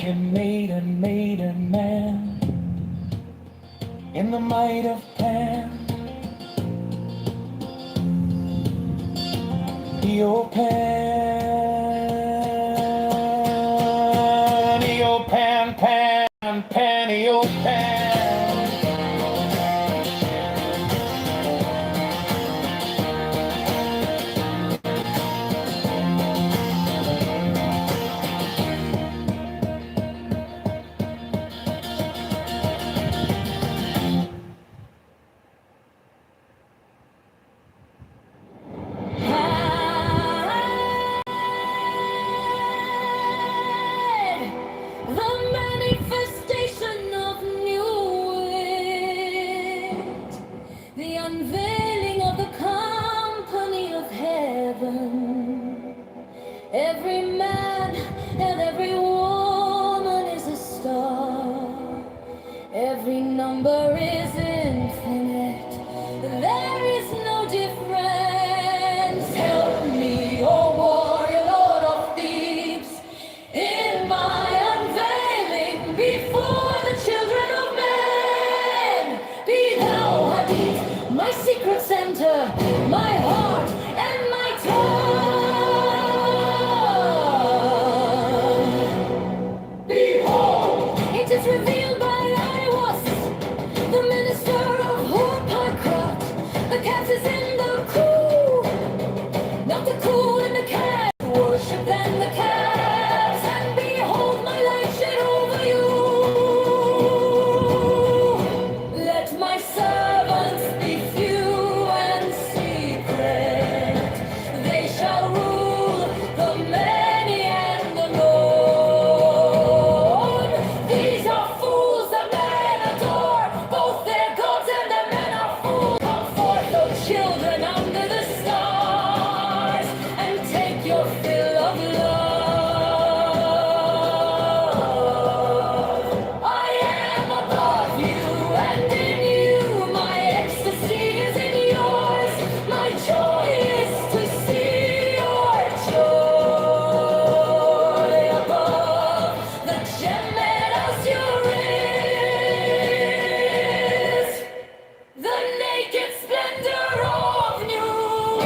African maiden man in the might of Pan. Eo Pan, Eo Pan, Pan, Pan, Eo Pan. Every man and every woman is a star. Every number is infinite. There is no difference. Help me, oh warrior, Lord of Thebes, in my unveiling before the children of men. Be thou Hadith, my secret center, my heart and my tongue. It is revealed by Iwas, the minister of Horpakrat. The cat is in the cool, not the cool in the cat. Worship then the cats, and behold my light shed over you. Let my servants be few and secret. They shall rule the many and the Lord. These are fools that men adore. Both their gods and their men are fools. Come forth, O children under the stars, and take your fill of love. I am above you, and in you my ecstasy is in yours. My joy is to see your joy above the gem that azure is, the naked splendor of new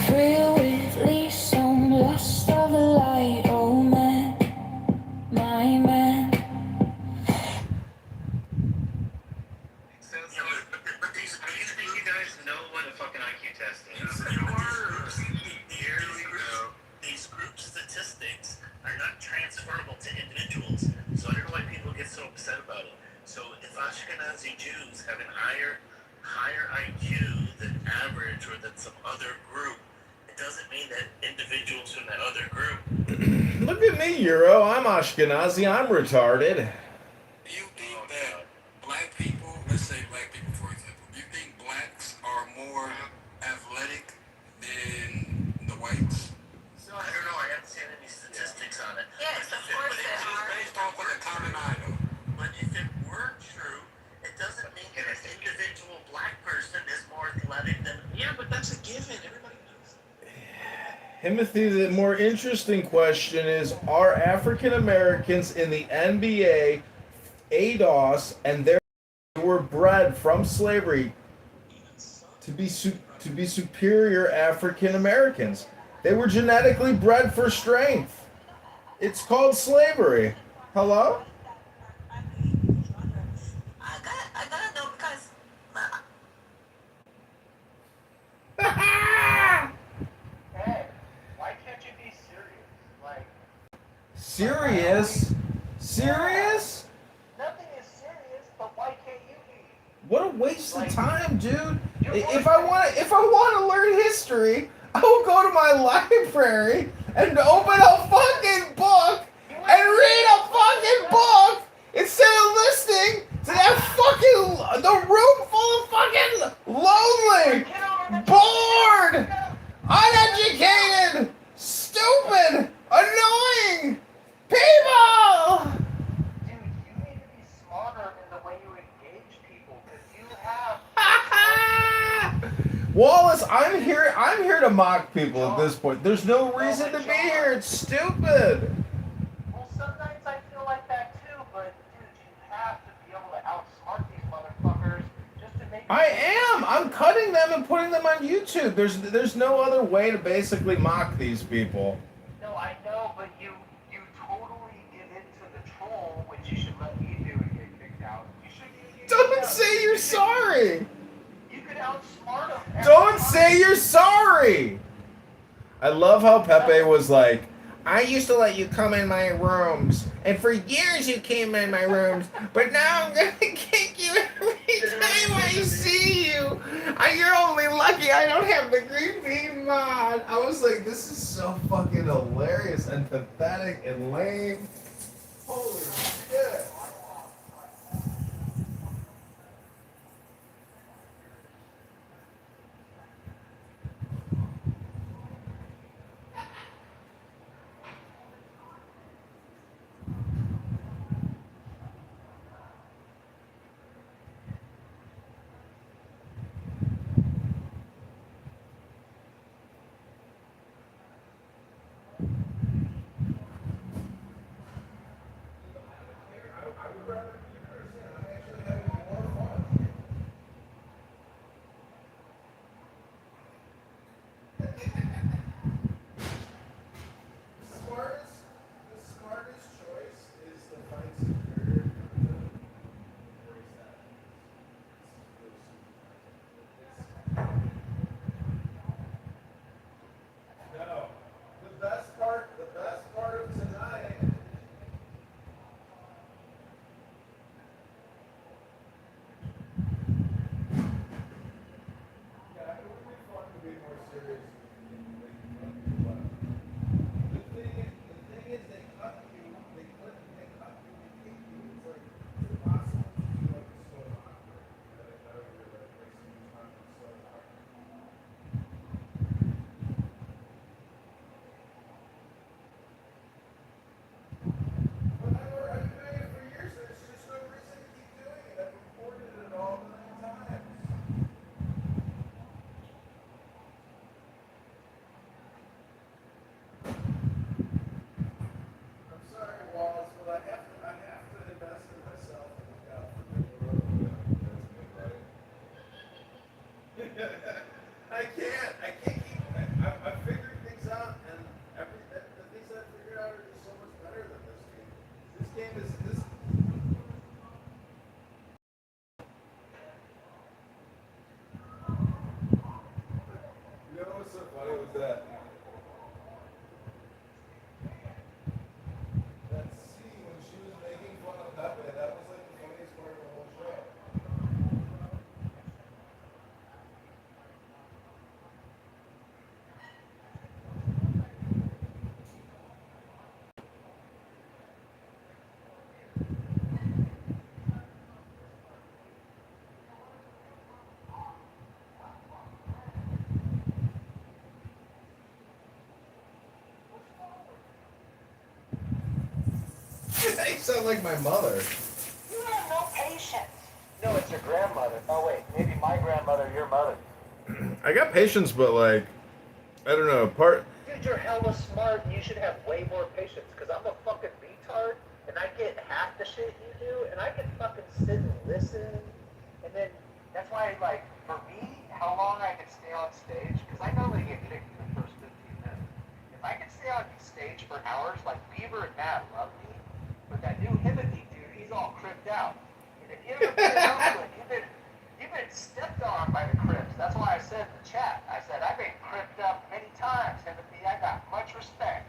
thrill with some lust of the light, oh man, my man. But these do you think you guys know what a fucking IQ test is? These group statistics are not transferable to individuals. So I don't know why people get so upset about it. So if Ashkenazi Jews have an higher IQ than average or than some other group, it doesn't mean that individuals from that other group. Look at me, Euro. I'm Ashkenazi. I'm retarded. Do you think that black people, let's say black people for example, do you think blacks are more athletic than the whites? I don't know. I haven't seen any statistics on it. Yes, of course But there it's just are. based off of the common eye though. But if it were true, it doesn't mean that an individual black person is more athletic than. Yeah, but that's a given. Everybody knows. Timothy, the more interesting question is, are African Americans in the NBA ADOS and they were bred from slavery to be superior African Americans? They were genetically bred for strength. It's called slavery. Hello? I gotta know because Hey, why can't you be serious? Like, Serious? Serious? nothing is serious, but why can't you be? What a waste of time, dude. If I want to learn history, I will go to my library and open a fucking book and read a fucking book instead of listening to that fucking the room full of fucking lonely, bored, uneducated, stupid, annoying people. Dude, you need to be smarter in the way you engage people because you have. Wallace, I'm here to mock people at this point. There's no reason to be here. It's stupid. Well, sometimes I feel like that too, but dude, you have to be able to outsmart these motherfuckers just to make. I am. I'm cutting them and putting them on YouTube. There's no other way to basically mock these people. No, I know, but you totally give into the troll, which you should let me do and get kicked out. You should. Don't say you're sorry. You could outsmart them. Don't say you're sorry. I love how Pepe was like, I used to let you come in my rooms, and for years you came in my rooms, but now I'm gonna kick you every time I see you. You're only lucky I don't have the green bean mod. I was like, this is so fucking hilarious and pathetic and lame. Holy shit. The smartest choice is the fight superior. No. The best part of tonight. Yeah, it would be fun to be more serious. The thing is, they cut you. They cut you. They hate you. It's like it's impossible to do like so awkward. I don't really like wasting your time on so awkward. But I've been doing it for years. There's just no reason to keep doing it. I've reported it all the times. I'm sorry, Wallace, but I have to invest in myself and look out for people. I can't keep. I figured things out, and the things I figured out are just so much better than this game. This game is this. You know what's so funny was that scene when she was making fun of Pepe. That was like the funniest part of the whole show. You sound like my mother. You have no patience. No, it's your grandmother. Oh wait, maybe my grandmother, your mother. I got patience, but like, I don't know. Dude, you're hella smart and you should have way more patience because I'm a fucking retard and I get half the shit you do and I can fucking sit and listen and then that's why like for me, how long I can stay on stage because I normally get kicked in the first 15 minutes. If I can stay on stage for hours, like Beaver and Matt love me, but that new Timothy dude, he's all cripped out. And if you ever been over it, you've been stepped on by the Crips. That's why I said in the chat, I said, I've been cripped up many times, Timothy. I got much respect.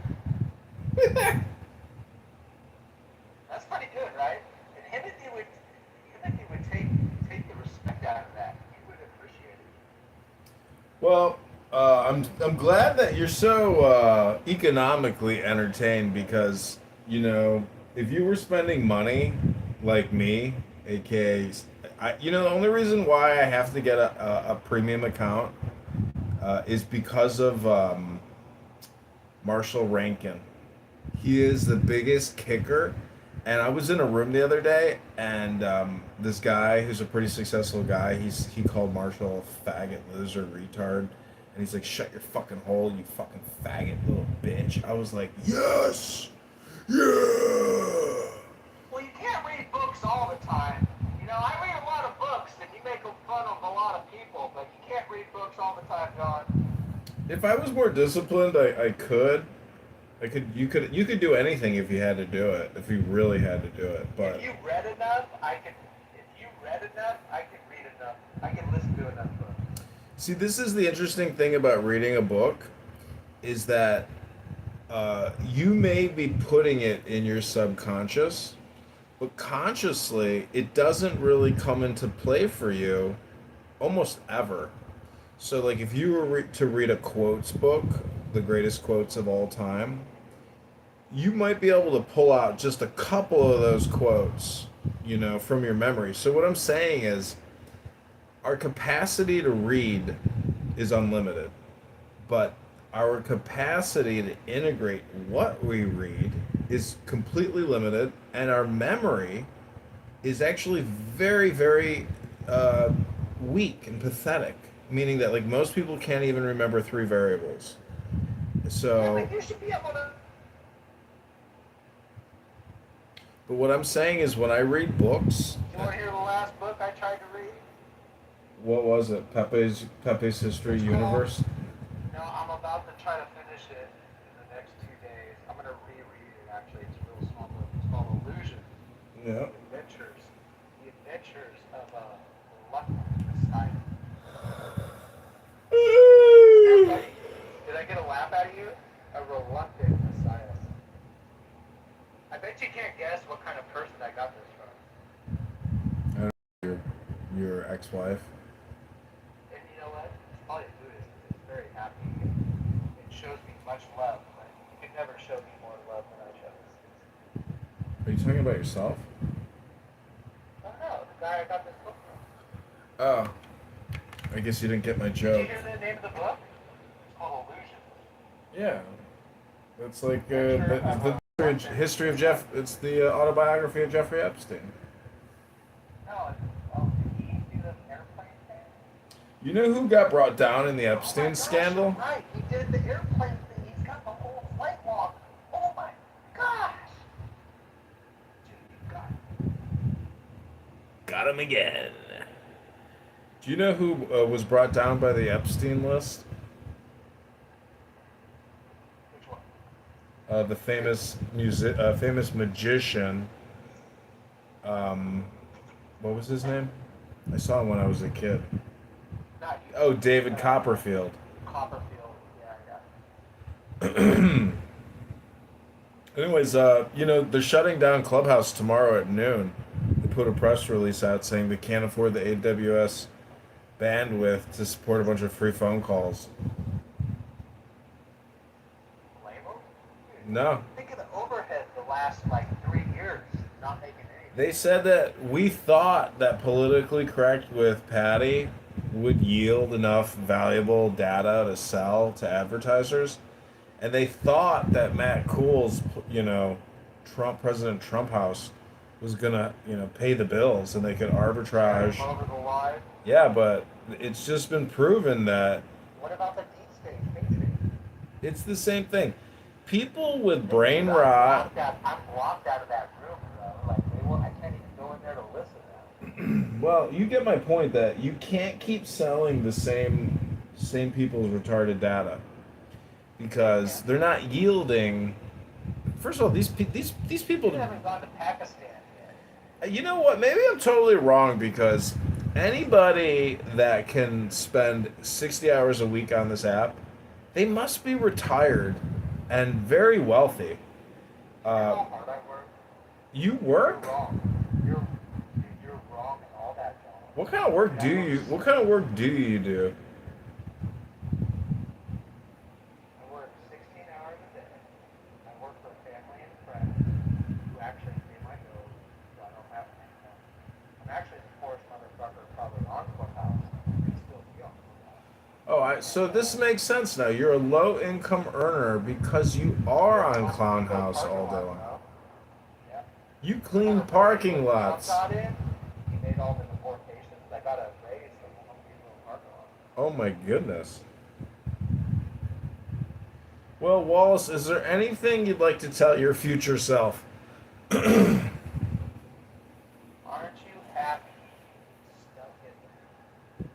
That's pretty good, right? And Timothy would take the respect out of that. He would appreciate it. Well, I'm glad that you're so economically entertained because if you were spending money like me, aka, the only reason why I have to get a premium account is because of Marshall Rankin. He is the biggest kicker. And I was in a room the other day, and this guy, who's a pretty successful guy, he called Marshall a faggot, loser, retard, and he's like, "Shut your fucking hole, you fucking faggot, little bitch." I was like, "Yes, yeah." Well, you can't read books all the time. I read a lot of books, and you make fun of a lot of people, but you can't read books all the time, John. If I was more disciplined, I could. You could do anything if you had to do it. If you really had to do it, but If you read enough, I can. If you read enough, I can read enough. I can listen to enough books. see, this is the interesting thing about reading a book, is that you may be putting it in your subconscious, but consciously, it doesn't really come into play for you almost ever. So, like, if you were to read a quotes book, the greatest quotes of all time, you might be able to pull out just a couple of those quotes, from your memory. So, what I'm saying is, our capacity to read is unlimited, but our capacity to integrate what we read is completely limited, and our memory is actually very, very weak and pathetic. Meaning that, like, most people can't even remember three variables. So, Yeah, but you should be able to. but what I'm saying is, when I read books, You want to hear the last book I tried to read? what was it? Pepe's History It's Universe. No, I'm about to try to finish it in the next 2 days. I'm gonna reread it. Actually, it's a real small book. It's called Illusion. Yeah. The Adventures of a Reluctant Messiah. Did I get a laugh out of you? A reluctant Messiah. I bet you can't guess what kind of person I got this from. Your ex-wife. And you know what? It's probably a Buddhist. It's very happy. It shows me much love, but you could never show me more love than I show this. Are you talking about yourself? I don't know. The guy I got this book from. Oh, I guess you didn't get my Did joke. you hear the name of the book? It's called Illusion. Yeah, it's like the history of Jeff. It's the autobiography of Jeffrey Epstein. No, did he do the airplane thing? You know who got brought down in the Oh my Epstein gosh, scandal? you're right. He did the airplane thing. He's got the whole flight log. Oh my gosh. Dude, you got it. Got him again. Do you know who was brought down by the Epstein list? Which one? The famous famous magician. What was his name? I saw him when I was a kid. Not you. Oh, David Copperfield. Copperfield. Yeah. Anyways, they're shutting down Clubhouse tomorrow at noon. They put a press release out saying they can't afford the AWS bandwidth to support a bunch of free phone calls. Label? No. Think of the overhead the last 3 years not making anything. They said that we thought that politically correct with Patty would yield enough valuable data to sell to advertisers. And they thought that Matt Cool's, President Trump House was gonna, pay the bills and they could arbitrage. Over the line. Yeah, but it's just been proven that What about the deep state Patriot? it's the same thing. People with brain rot. I'm blocked out of that room, bro. I can't even go in there to listen now. Well, you get my point that you can't keep selling the same people's retarded data because they're not yielding. First of all, these people. You haven't gone to Pakistan yet. You know what? Maybe I'm totally wrong because anybody that can spend 60 hours a week on this app, they must be retired and very wealthy. You know how hard I work? You You're work? wrong. You're wrong in all that, John. What kind of work do you do? right, so this makes sense now. You're a low income earner because you are on Clown House all day long. Yeah. You clean parking lots. Got in, he made all the deportations. I got a raise from one of these little parking lots. Oh my goodness. Well, Wallace, is there anything you'd like to tell your future self? Aren't you happy? Stuck in there.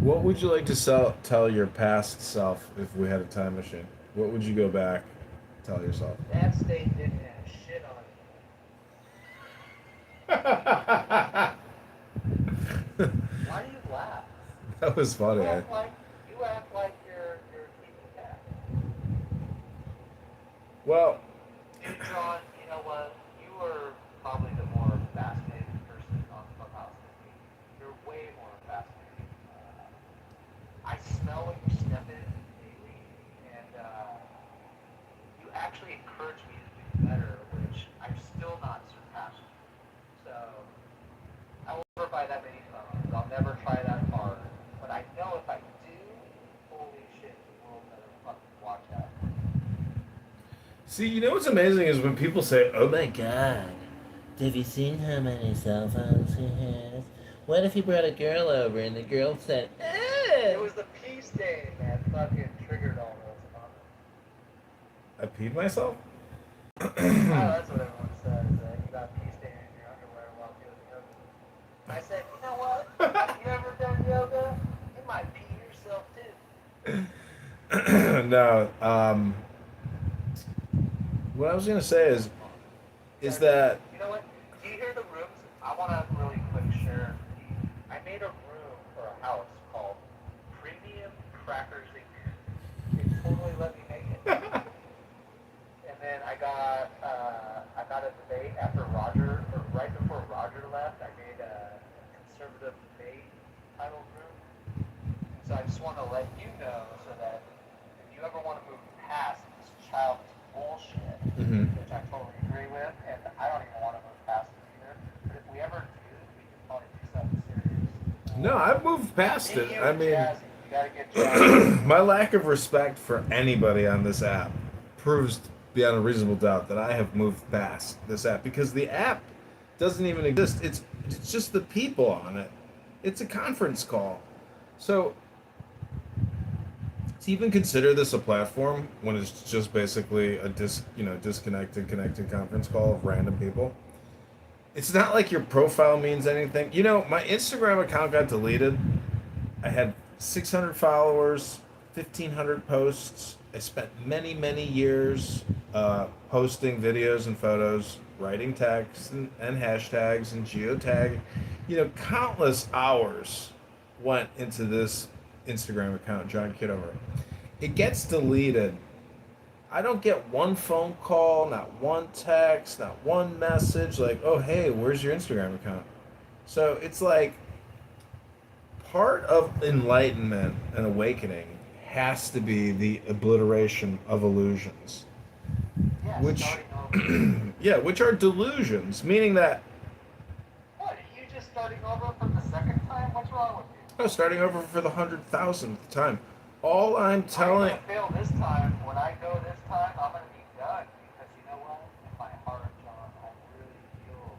What would you like to tell your past self if we had a time machine? What would you go back tell yourself? That state didn't have shit on you. Why do you laugh? That was funny. You act like you're keeping cat. Well, Dude, John, you know what? You were probably the more fascinating person on Clubhouse than me. You're way more fascinating. I smell what you step in daily, and you actually encourage me to do better, which I'm still not surpassing. So I won't never buy that many phones. I'll never try that hard. But I know if I do, holy shit, the world better fucking watch out. see, you know what's amazing is when people say, "Oh my God, have you seen how many cell phones he has? What if he brought a girl over and the girl said, It oh." was the pee stain that fucking triggered all those. I peed myself? Oh, that's what everyone says. You got pee stain in your underwear while doing yoga. I said, you know what? Have you ever done yoga? You might pee yourself too. No, what I was gonna say is that You know what? Do you hear the rooms? I want to really quick share. I made a room for a house called Premium Crackers Inc. They totally let me make it. And then I got a debate after Roger, or right before Roger left. I made a conservative debate title room. So I just want to let you know so that if you ever want to move past this childish bullshit, which I totally agree with, and I don't even want to move past it either. But if we ever do, we can probably do something serious. no, I've moved past it. I mean, Jazzy. You gotta get jazzy. my lack of respect for anybody on this app proves beyond a reasonable doubt that I have moved past this app because the app doesn't even exist. It's just the people on it. It's a conference call. So to even consider this a platform when it's just basically a disconnected, connected conference call of random people. It's not like your profile means anything. You know, my Instagram account got deleted. I had 600 followers, 1,500 posts. I spent many, many years posting videos and photos, writing text and hashtags and geotag. You know, countless hours went into this Instagram account, John Kitover. It gets deleted. I don't get one phone call, not one text, not one message like, oh, hey, where's your Instagram account? So it's like part of enlightenment and awakening has to be the obliteration of illusions, Yeah, which, starting over. yeah, which are delusions, meaning that, What, are you just starting over for the second time? What's wrong with you? oh, starting over for the 100,000th time. All I'm telling, I'm gonna fail this time. When I go this time, I'm gonna be done. Because you know what? In my heart, John, I really feel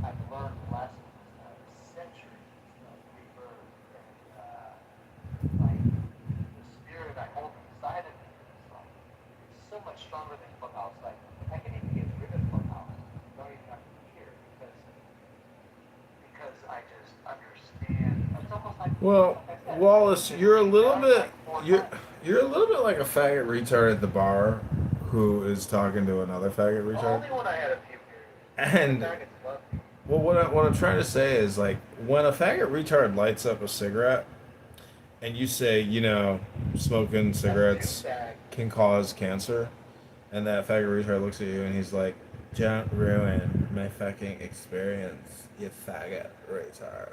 I've learned lessons of centuries of rebirth. And like the spirit I hold inside of me is like so much stronger than Clubhouse. Like I can even get rid of Clubhouse. Don't even have to be here because I just understand. It's almost like well, Wallace, you're a little bit like a faggot retard at the bar who is talking to another faggot retard. only when I had a few beers. And Faggots love me. well, what I'm trying to say is like when a faggot retard lights up a cigarette, and you say, you know, smoking cigarettes can cause cancer, and that faggot retard looks at you and he's like, "Don't ruin my fucking experience, you faggot retard."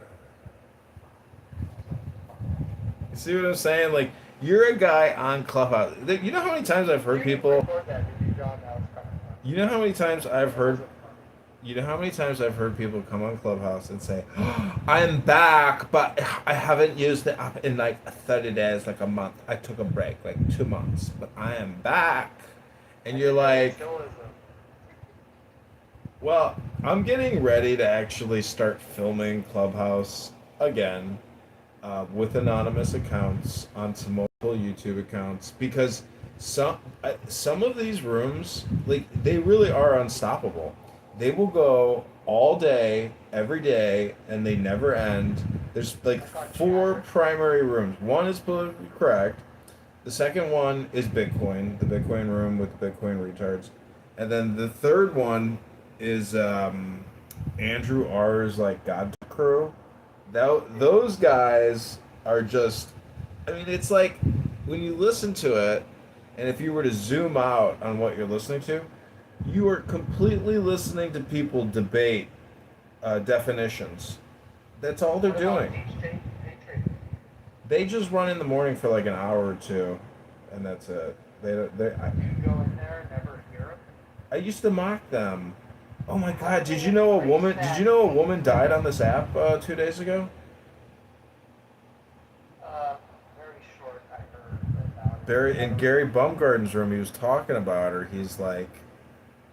You see what I'm saying? Like, you're a guy on Clubhouse. You know how many times I've heard people. Record that, did you, John? That was kind of fun. You know how many times I've heard. You know how many times I've heard people come on Clubhouse and say, I'm back, but I haven't used the app in like 30 days, like a month. I took a break, like 2 months, but I am back. And you're like, well, I'm getting ready to actually start filming Clubhouse again with anonymous accounts onto multiple YouTube accounts because some of these rooms, like they really are unstoppable. They will go all day, every day, and they never end. There's like four primary rooms. One is politically correct. The second one is Bitcoin, the Bitcoin room with Bitcoin retards. And then the third one is Andrew R's like God Crew. Those guys are just, I mean, it's like when you listen to it, and if you were to zoom out on what you're listening to, you are completely listening to people debate definitions. That's all they're doing. They just run in the morning for like an hour or two, and that's it. They don't. You go in there and never hear them. I used to mock them. Oh my God! Did you know a woman? Did you know a woman died on this app 2 days ago? Very short. I heard about In Gary Bumgarden's room, he was talking about her. He's like,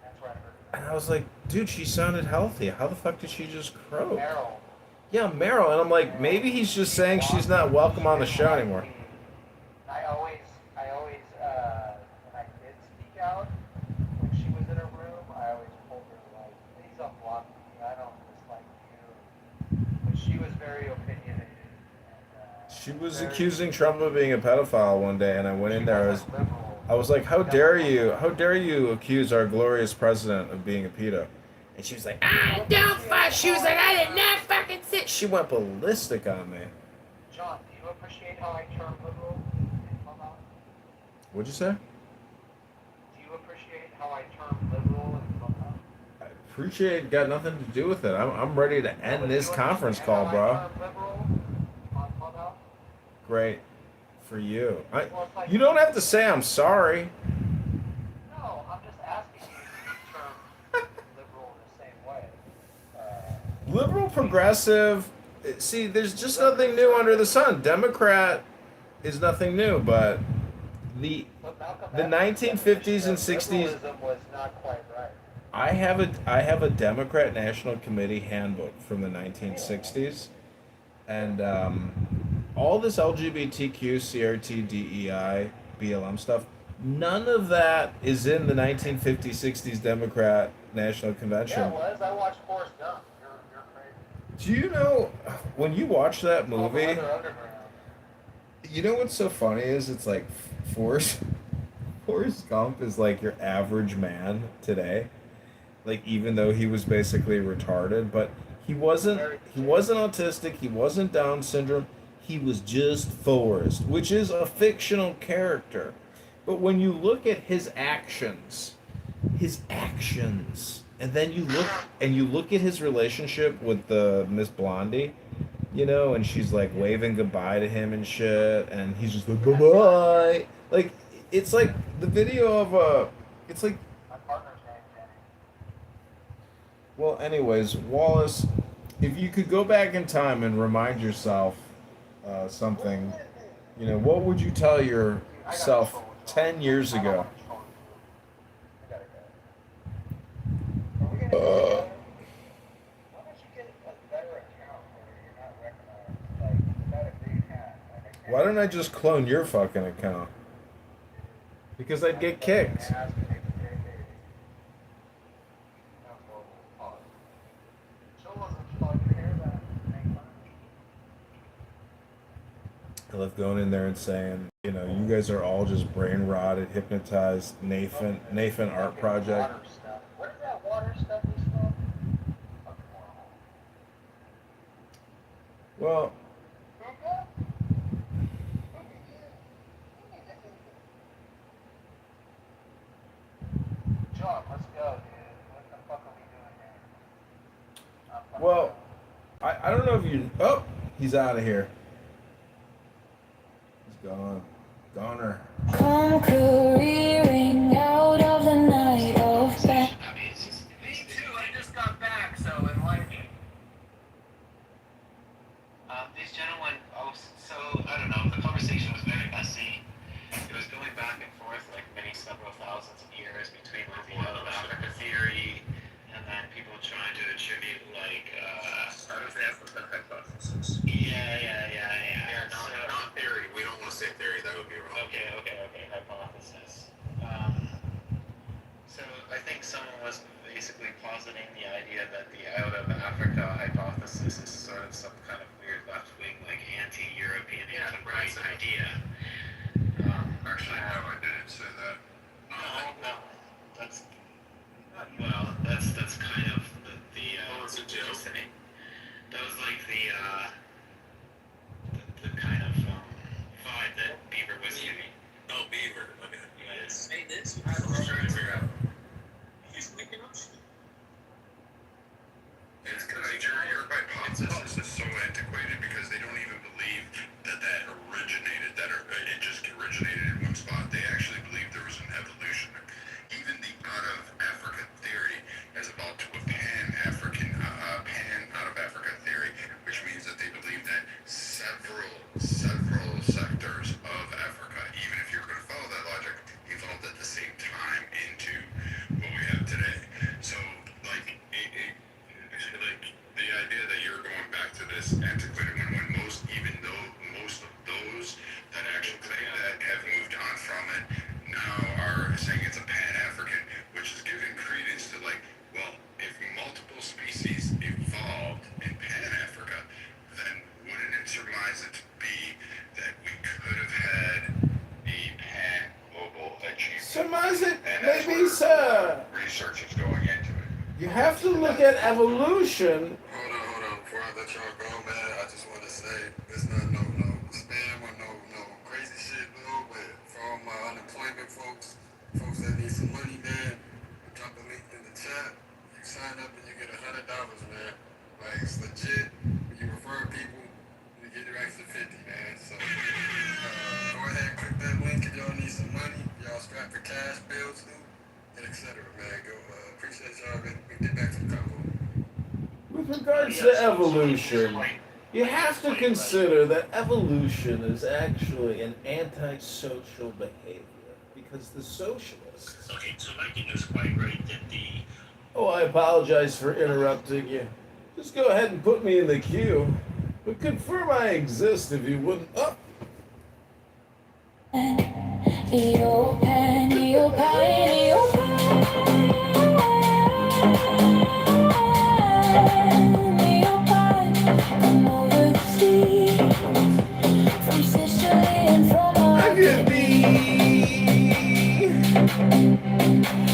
That's where I heard and I was like, dude, she sounded healthy. How the fuck did she just croak? Meryl. Yeah, Meryl. And I'm like, maybe he's just saying she's not welcome on the show anymore. I always, when I did speak out, when she was in her room, I always told her, like, please unblock me, I don't dislike you. But she was very opinionated. And, She was very, accusing Trump of being a pedophile one day, and I went in there. liberal. I was like, how dare you? How dare you accuse our glorious president of being a pedo? And she was like, I don't fuck. She was like, I did not fucking sit. She went ballistic on me. John, do you appreciate how I turn liberal in Clubhouse? What'd you say? Do you appreciate how I turn liberal in Clubhouse? I appreciate it. Got nothing to do with it. I'm ready to end this conference call, How bro. I turn liberal on Clubhouse? Great for you. You don't have to say I'm sorry. No, I'm just asking you to term liberal in the same way. Liberal, progressive. See, there's just nothing new under the sun. Democrat is nothing new, but the 1950s and 60s. Liberalism was not quite right. I have a Democrat National Committee handbook from the 1960s, and all this LGBTQ, CRT, DEI, BLM stuff. None of that is in the 1950s, 60s Democrat National Convention. Yeah, it was. I watched Forrest Gump. You're crazy. Do you know when you watch that All the movie? other underground. You know what's so funny is it's like Forrest Gump is like your average man today. Like even though he was basically retarded, but he wasn't autistic, he wasn't Down syndrome, he was just Forrest, which is a fictional character. But when you look at his actions, and then you look at his relationship with the Miss Blondie, you know, and she's like waving goodbye to him and shit, and he's just like bye-bye. Like it's like the video of it's like, My partner's name, Danny. well, anyways, Wallace, if you could go back in time and remind yourself something, you know, what would you tell yourself 10 years ago? I gotta go. Are we gonna go? Why don't you get a better account where you're not recognized? Like, without a big hat. Like, I can't Why don't I just clone your fucking account? Because I'd get kicked. ask if they can get it. That's what we'll call it. Joe wasn't plugged in here that make money. I love going in there and saying, you know, you guys are all just brain rotted, hypnotized. Nathan Art Project. Water stuff. What is that water stuff you smell? Fucking horrible. Well, John, let's go, dude. What the fuck are we doing here? I'm fucking well, I don't know if you. Oh, he's out of here. He's gone. Goner. Come careering out of the night of Me too. I just got back. basically positing the idea that the out of Africa hypothesis is sort of some kind of weird left-wing, like anti-European, anti-right idea. Actually, no, I didn't say that. No, that's well, that's kind of the Oh, it's a joke. that was like the kind of vibe that Beaver was giving. Oh, Beaver. Okay. Yeah. Say this. I was trying to figure out. He's making up shit. It's because your hypothesis is so antiquated because they don't even believe that originated, it just originated in one spot. They actually believe there was an evolution. Even the out of Africa theory is about to a pan-African, pan-out-of-Africa theory, which means that they believe that several sectors of Africa, even if you're going to follow that logic, evolved at the same time into what we have today. So, like the idea that you're going back to this antiquated one, when most of those that actually claim that have moved on from it now are saying it's a pan-African, which is giving credence to like, well, if multiple species evolved in pan-Africa, then wouldn't it surmise it to be that we could have had a pan-global achievement? Surmise it, And that's maybe, where sir. research is going into it. You have to look at evolution. Hold on. Before I let y'all go, man, I just want to say it's not no spam or no crazy shit, no. But for all my unemployment folks that need some money, man, drop the link in the chat. You sign up and you get $100, man. Like, it's legit. When you refer people, you get your extra 50, man. So go ahead and click that link if y'all need some money. Y'all strapped for cash, bills, too, and etc. Man, go. Appreciate y'all. We get back to the convo. With regards to evolution, you have to consider that evolution is actually an antisocial behavior because the socialists. Okay, so Viking is quite right that the Oh, I apologize for interrupting you. Just go ahead and put me in the queue, but confirm I exist if you wouldn't. Oh. I could be.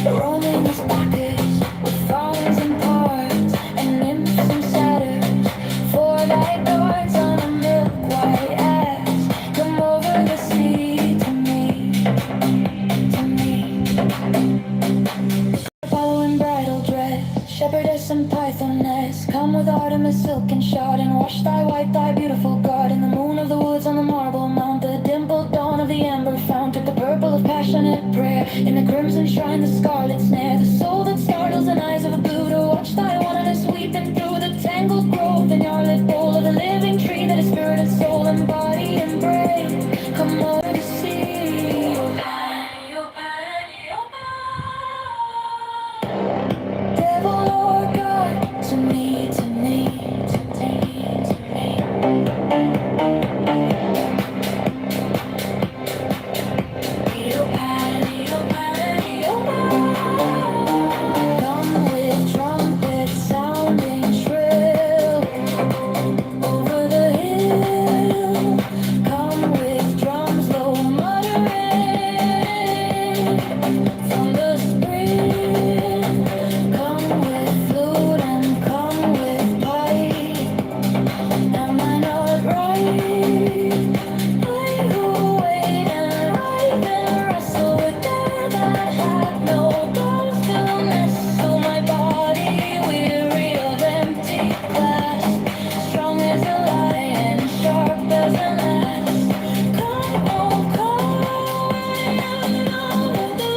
Rolling his pockets with fawns and parts and nymphs and satyrs, 4 light guards on a milk white ass. Come over the sea to me, to me. Following bridal dress, shepherdess and pythoness, come with Artemis silk and shard and wash thy white, thy beautiful garden. The moon of the woods on the marble mount, the dimpled dawn of the amber fount, took the purple of passionate prayer in the crimson shrine, the scarlet snare, the soul that startles and eyes of a Buddha. Watch thy oneness weeping through the tangled growth in your lit bowl of the living tree that is spirit and soul and body and brain. Come over to see. Devil or God, to me, to me, to me, to me. Come with trumpets sounding shrill over the hill. Come with drums low muttering from the spring. Come with flute and come with pipe. Am I not right? I who wait and writhe and wrestle with air that had no bones to nestle my body, weary of empty glass, strong as a lion, sharp as an axe. Come, oh come, and out of the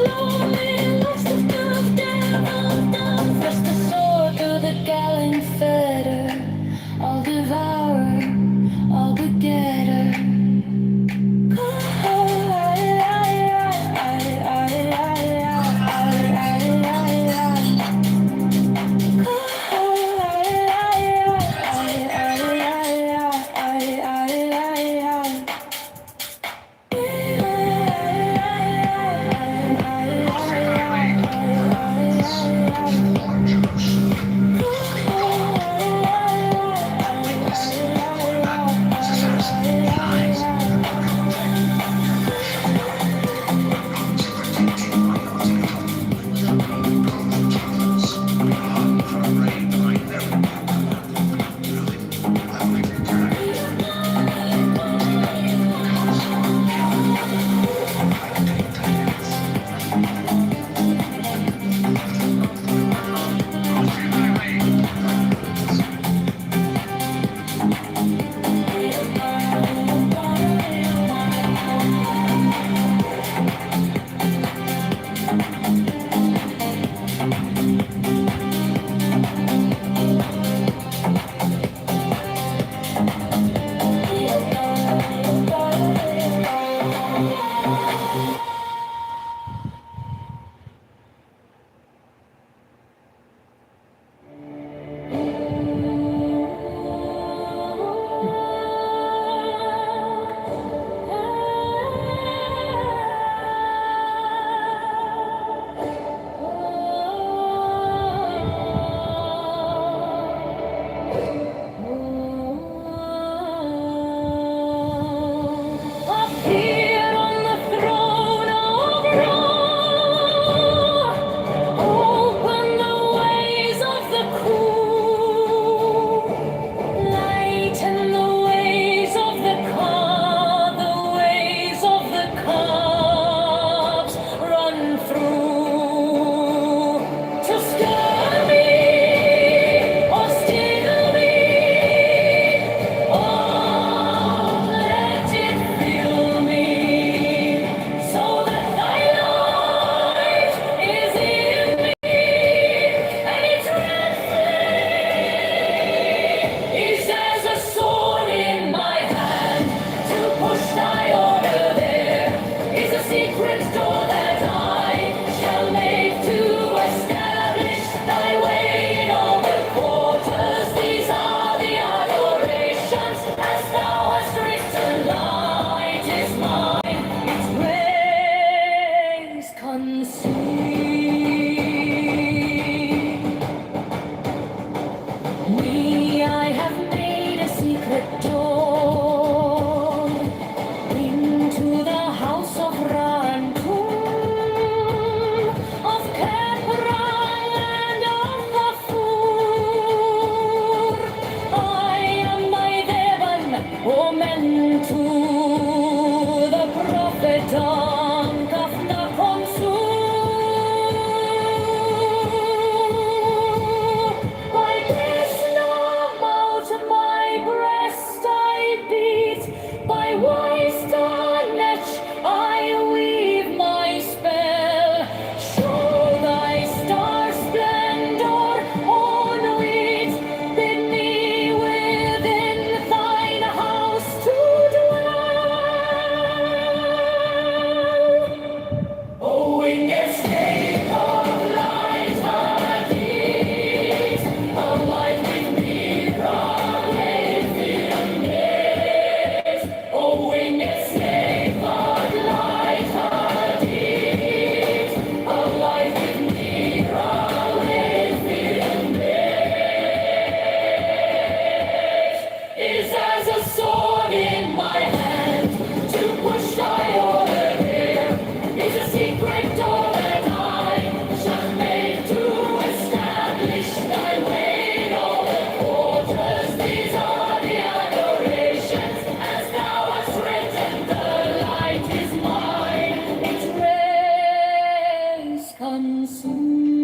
consuming.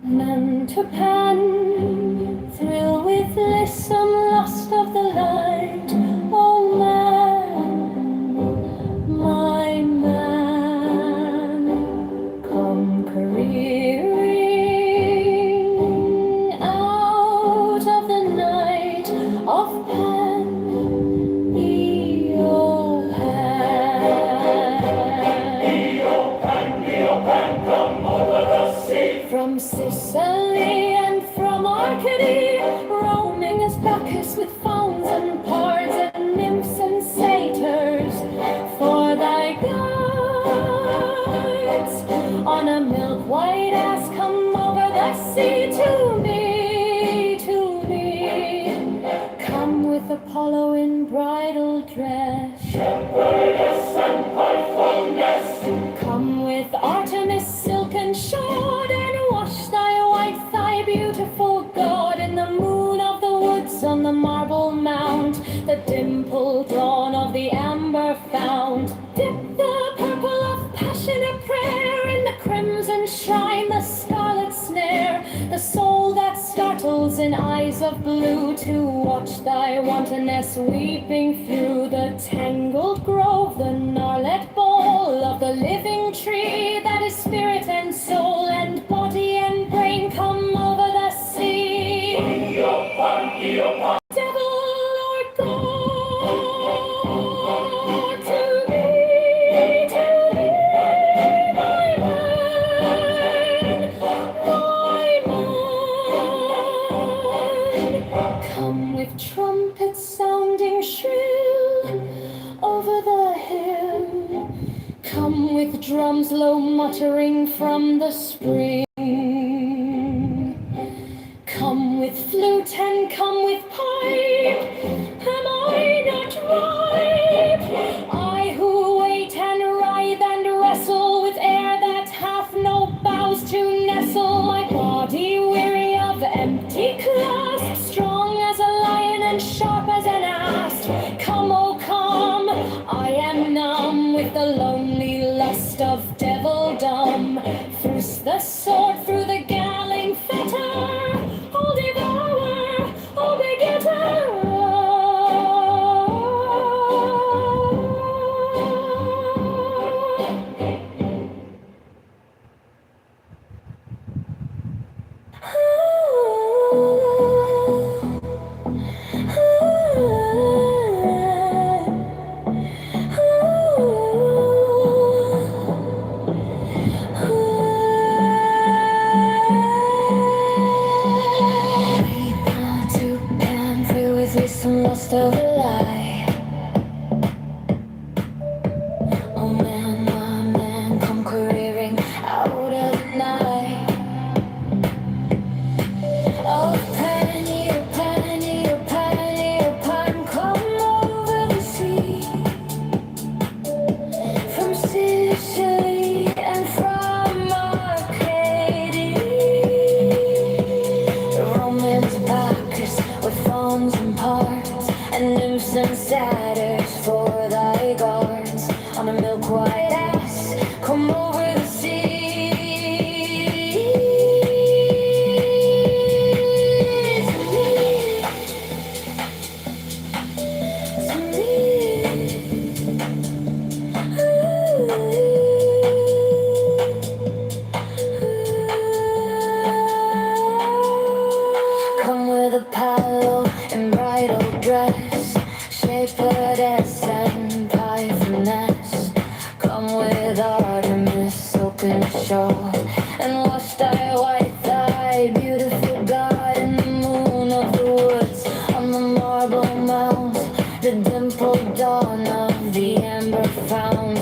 Man to pen, thrill with lissome lust of the light. Oh man, my man, come careering out of the night of pen. From Sicily and from Arcady, roaming as Bacchus with fauns and pards and nymphs and satyrs, for thy guides on a milk-white ass come over the sea to me, to me. Come with Apollo in bridal dress, shepherdess and pythoness. Come with Artemis silken shod, and wash thy white thigh, beautiful God, in the moon of the woods on the marble mount, the dimpled dawn of the amber fount. Dip the purple of passionate prayer in the crimson shrine, the scarlet snare, the soul that startles in eyes of blue, to watch thy wantonness weeping through the tangled grove, the gnarled bole of the living tree that is spirit and soul and body and brain come over the sea. Devil or God, to me, my man. Come with trumpets sounding shrill over the hill. Come with drums low muttering from the spring. Come with flute and come with pipe. Am I not ripe? I who wait and writhe and wrestle with air that hath no boughs to nestle. My body weary of empty clasp, strong as a lion and sharp as an asp. Come, oh come, I am numb with the lonely lust of devildom. Through the sword, through the galling fetter, I'll devour, I'll begetter. Lost of a lie. Oh man, my man, come careering out of the night. Oh penny, oh penny, oh penny, oh pan, come over the sea. From Sicily and from Arcady, the Romans Bacchus with fawns and parts, and nymphs and satyrs for thy guards, on a milk-white ass come over the sea. To me, come with a palo and bridal dress, shepherdess and pythoness. Come with Artemis silken shawl, and wash thy white thigh, beautiful God, in the moon of the woods on the marble mount, the dimpled dawn of the amber fount.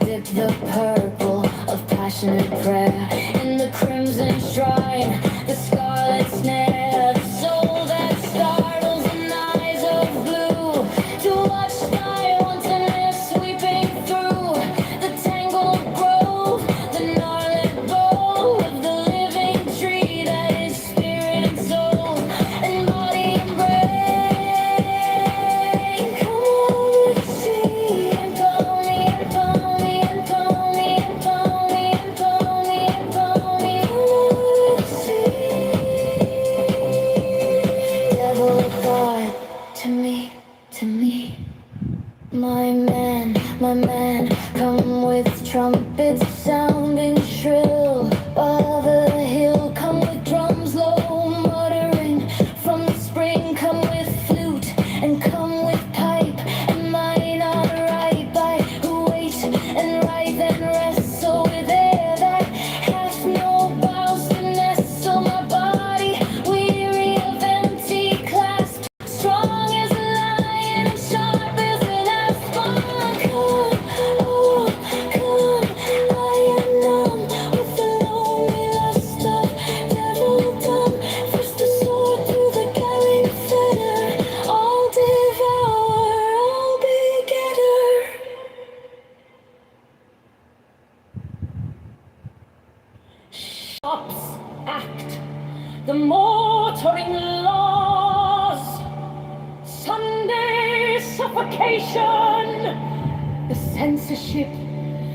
Dip the purple of passionate prayer in the crimson shrine, the scarlet snare, the soul that startles in eyes of blue, to watch thy wantonness sweeping through the tangled grove, the gnarled bole of the living tree that is spirit and soul and body. slaughtering laws, Sunday suffocation, the censorship.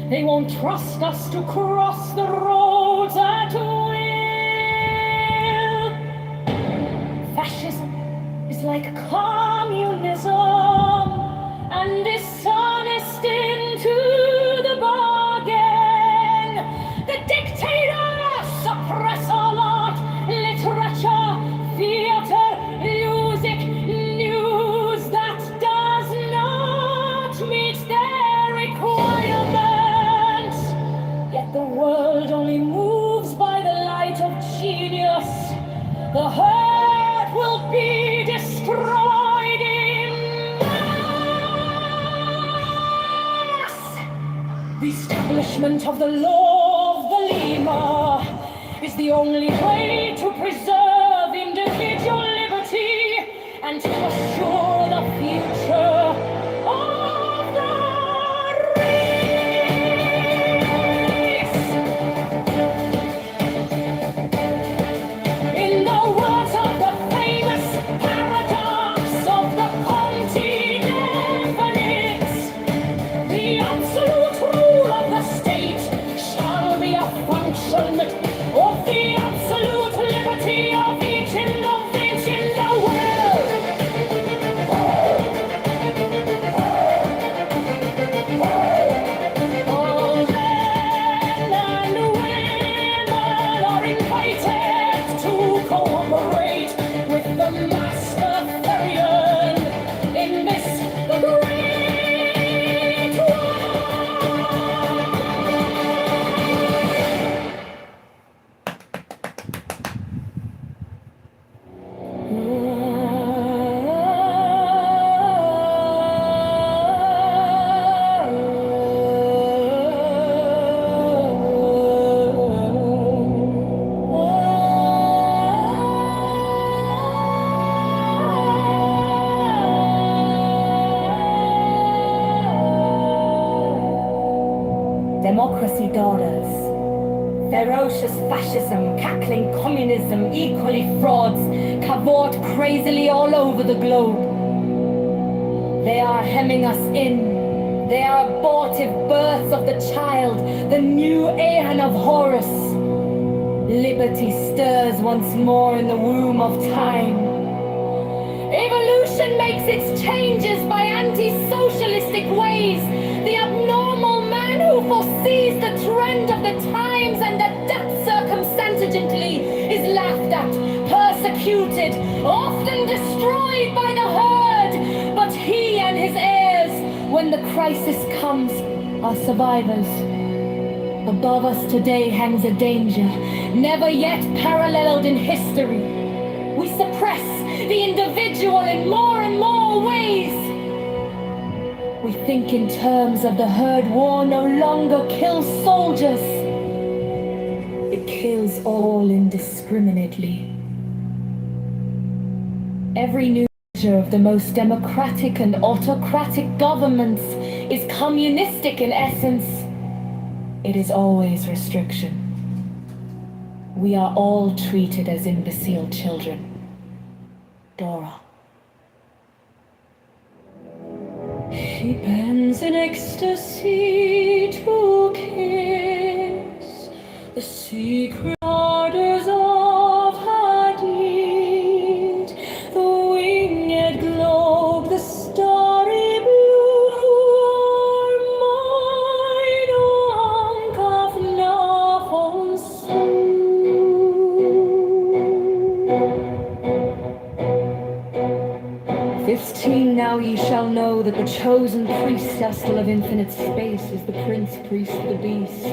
They won't trust us to cross the roads at will. Fascism is like communism and dishonest into the bargain. The dictators suppress all art, literature, theater, music, news that does not meet their requirements. Yet the world only moves by the light of genius. The herd will be destroyed in mass. The establishment of the law of the lemur is the only way to preserve individual liberty and to assure the future of the race. In the words of the famous paradox of the continent, the absolute rule of the state shall be a function of the absolute liberty of each individual in the world. All men and women are invited to cooperate with the Master Therian in this the great war. Democracy daughters. Ferocious fascism, cackling communism, equally frauds, cavort crazily all over the globe. They are hemming us in. They are abortive births of the child, the new Aeon of Horus. Liberty stirs once more in the womb of time. Evolution makes its changes by anti-socialistic ways. The abnormal man who foresees the trend of the times and adapts circumstantially is laughed at, persecuted, often destroyed by the herd. But he and his heirs, when the crisis comes, are survivors. Above us today hangs a danger, never yet paralleled in history. We suppress the individual in more and more ways. We think in terms of the herd war no longer kills soldiers. It kills all indiscriminately. Every new measure of the most democratic and autocratic governments is communistic in essence. It is always restriction. We are all treated as imbecile children. Dora. She bends in ecstasy to kiss the secret orders of her deed, the winged globe, the starry blue, are mine, of Nahon's soul. 15 now ye shall know that the chosen priestess of infinite space is the prince priest, the beast.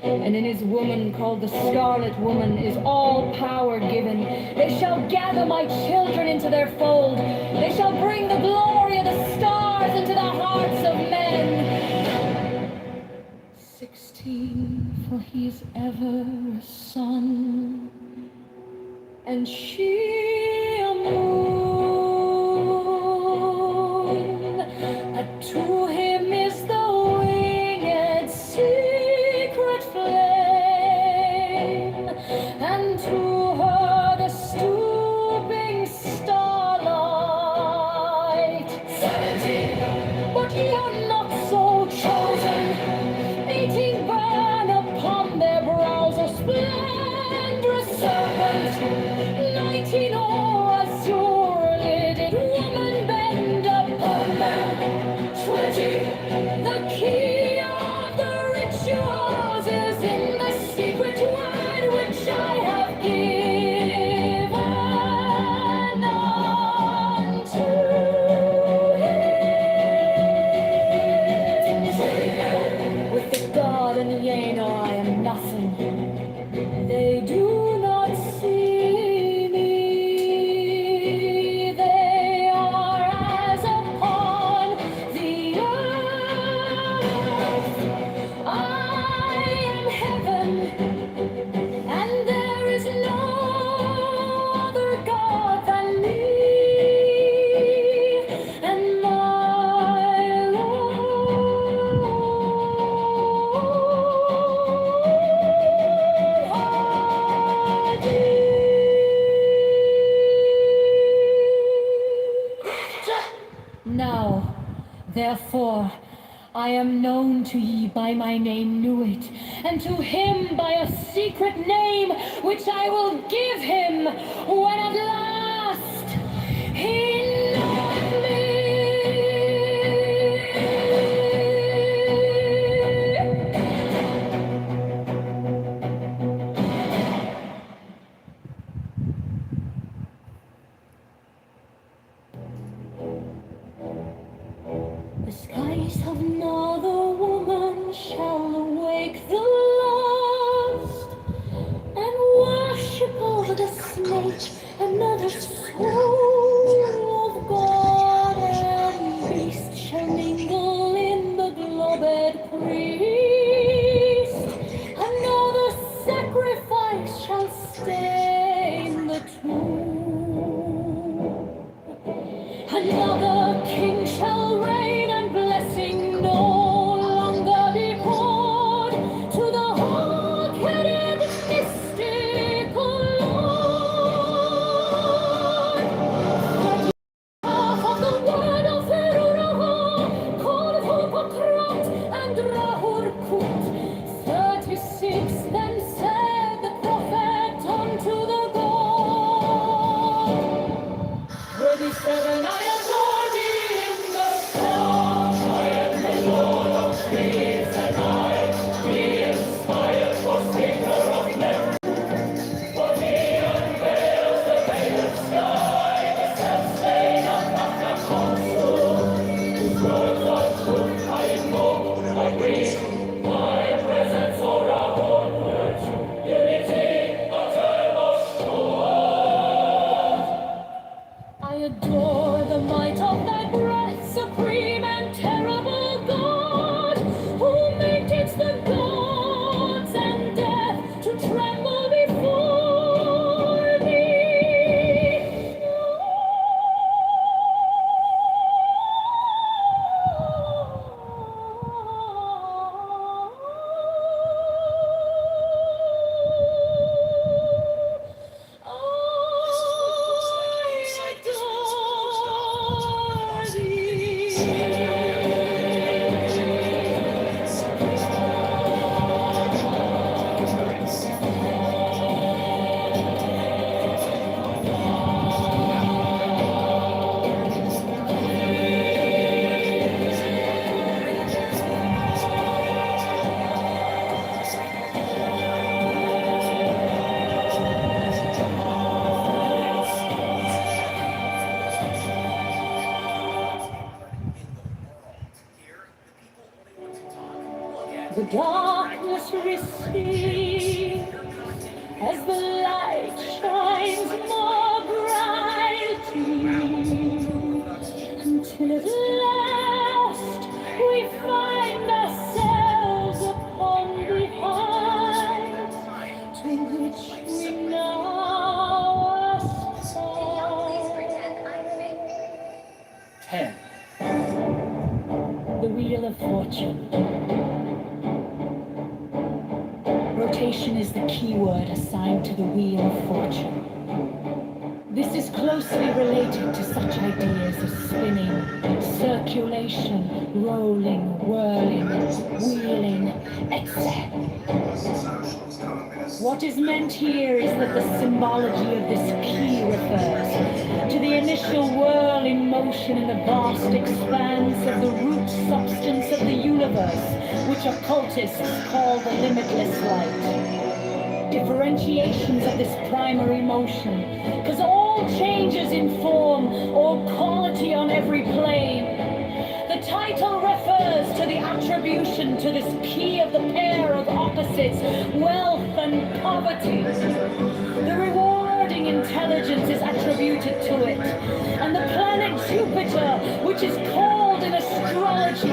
And in his woman called the Scarlet Woman is all power given. They shall gather my children into their fold. They shall bring the glory of the stars into the hearts of men. 16, for he is ever a son, and she a moon. To him is the winged secret flame, and to her the stool Therefore, I am known to ye by my name Nuit, and to him by a secret name which I will give him when at last he knoweth me. The skies of another woman shall awake the lost, and worship over the snake another soul of God and beast shall mingle in the globed priest. Another sacrifice shall stain the tomb. Another king shall reign, and blessing no longer be poured to the hawk-headed mystical Lord. Half of the word of Feruraha, called Hopocrat and Rahurkut. 36 then said the prophet unto the God. 37 I adore thee in the song. I am the Lord of trees, and I be inspired for speaker of men. For he unveils the veiled sky, the self-slain of the consul. Words of truth I invoke, I breathe my presence or our own virtue, unity, uttermost sure. I adore the might of thy breath, supreme and terrible God, who makest the gods and death to tremble before thee. The darkness recedes as the light shines more brightly, until at last we find ourselves upon the heights to which we now aspire. 10. The Wheel of Fortune. Rotation is the key word assigned to the Wheel of Fortune. This is closely related to such ideas as spinning, circulation, rolling, whirling, wheeling, etc. What is meant here is that the symbology of this key refers to the initial whirling motion in the vast expanse of the root substance of the universe, which occultists call the limitless light. Differentiations of this primary motion, because all changes in form or quality on every plane. The title refers to the attribution to this key of the pair of opposites, wealth and poverty. The rewarding intelligence is attributed to it, and the planet Jupiter, which is called in astrology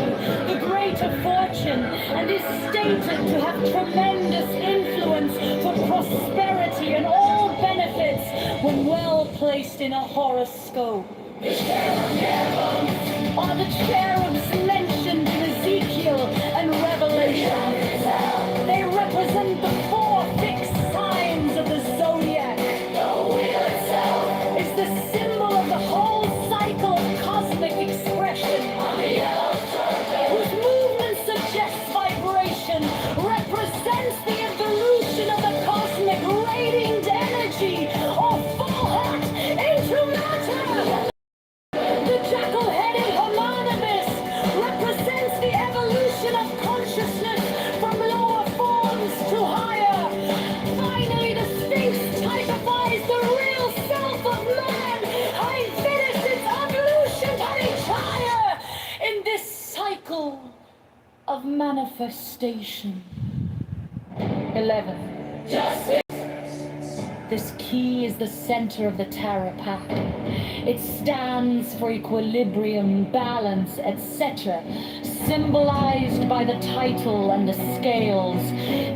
the Great of Fortune, and is stated to have tremendous influence for prosperity and all benefits when well placed in a horoscope. The cherubim are the cherubs mentioned in Ezekiel and Revelation. They represent the 4 fixed signs of the zodiac. The wheel itself is the symbol of the whole cycle of cosmic expression. On the yellow manifestation. 11. Justice! This key is the center of the tarot pack. It stands for equilibrium, balance, etc., symbolized by the title and the scales.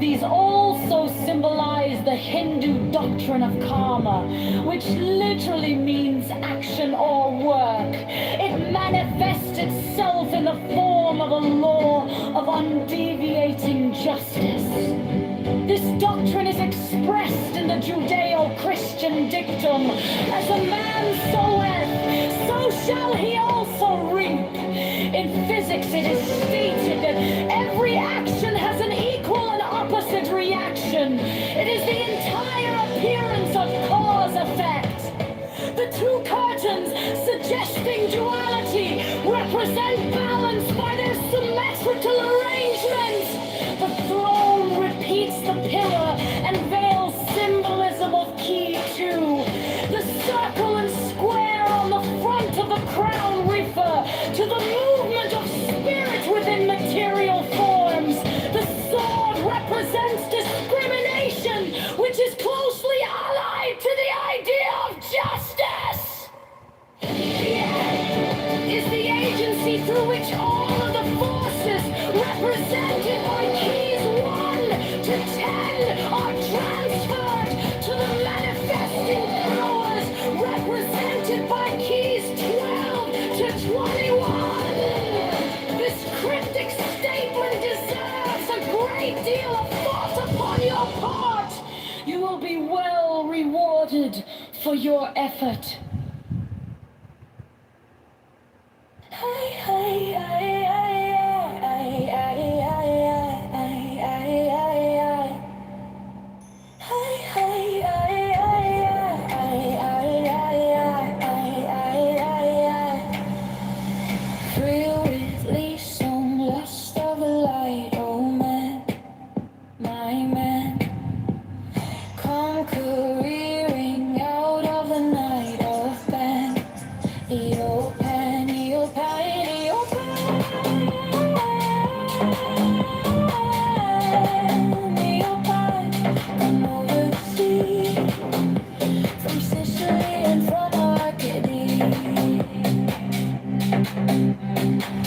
These also symbolize the Hindu doctrine of karma, which literally means action or work. It manifests itself in the form of a law of undeviating justice. This doctrine is expressed in the Judeo-Christian dictum, as a man soweth, so shall he also reap. In physics it is stated that every action has an equal and opposite reaction. It is the entire appearance of cause-effect. The two curtains, suggesting duality, represent balance by their symmetrical arrangement. The throne repeats the pillar and veils symbolism of key 2. The circle and square on the front of the crown refer to the movement of spirit within material forms. The sword represents discrimination, which is closely allied to the idea of justice. The end is the agency through which all of the forces represented by keys 1 to 10 are transferred to the manifesting powers represented by keys 12 to 21. This cryptic statement deserves a great deal of thought upon your part. You will be well rewarded for your effort. Free with lease on lust of the light, oh man, my man. Come careering out of the night of pan. Eopan, Eopan, Eopan. Eopan, come over the sea. From Sicily and from Arcady.